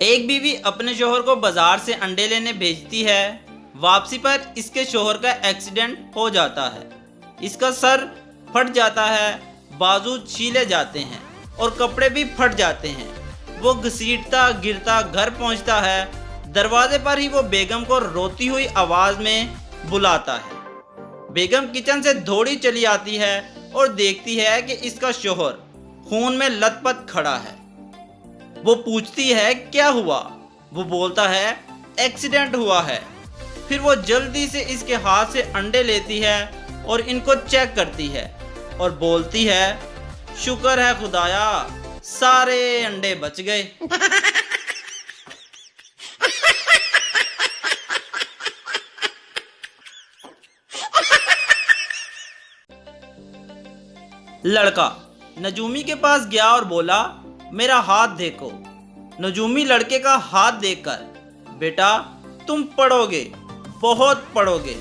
एक बीवी अपने शोहर को बाजार से अंडे लेने भेजती है। वापसी पर इसके शोहर का एक्सीडेंट हो जाता है। इसका सर फट जाता है, बाजू छीले जाते हैं और कपड़े भी फट जाते हैं। वो घसीटता गिरता घर पहुंचता है। दरवाजे पर ही वो बेगम को रोती हुई आवाज में बुलाता है। बेगम किचन से दौड़ी चली आती है और देखती है कि इसका शोहर खून में लथपथ खड़ा है। वो पूछती है क्या हुआ। वो बोलता है एक्सीडेंट हुआ है। फिर वो जल्दी से इसके हाथ से अंडे लेती है और इनको चेक करती है और बोलती है शुक्र है खुदाया, सारे अंडे बच गए। लड़का नजूमी के पास गया और बोला मेरा हाथ देखो। नजूमी लड़के का हाथ देखकर बेटा तुम पढ़ोगे, बहुत पढ़ोगे।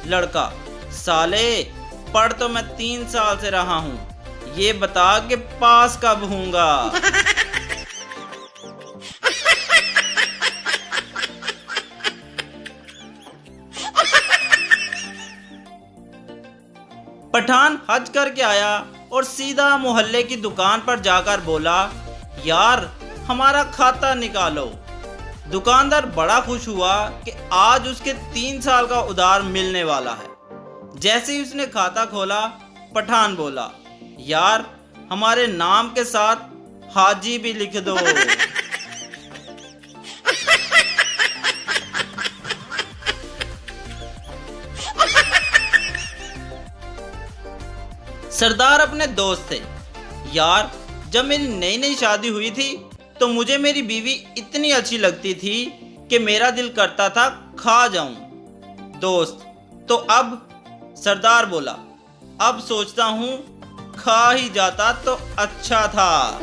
लड़का साले पढ़ तो मैं 3 साल से रहा हूं, ये बता कि पास कब होऊंगा। पठान हज करके आया और सीधा मोहल्ले की दुकान पर जाकर बोला यार हमारा खाता निकालो। दुकानदार बड़ा खुश हुआ कि आज उसके 3 साल का उधार मिलने वाला है। जैसे ही उसने खाता खोला, पठान बोला यार हमारे नाम के साथ हाजी भी लिख दो। सरदार अपने दोस्त थे। यार जब मेरी नई नई शादी हुई थी तो मुझे मेरी बीवी इतनी अच्छी लगती थी कि मेरा दिल करता था खा जाऊं। दोस्त तो अब? सरदार बोला अब सोचता हूं खा ही जाता तो अच्छा था।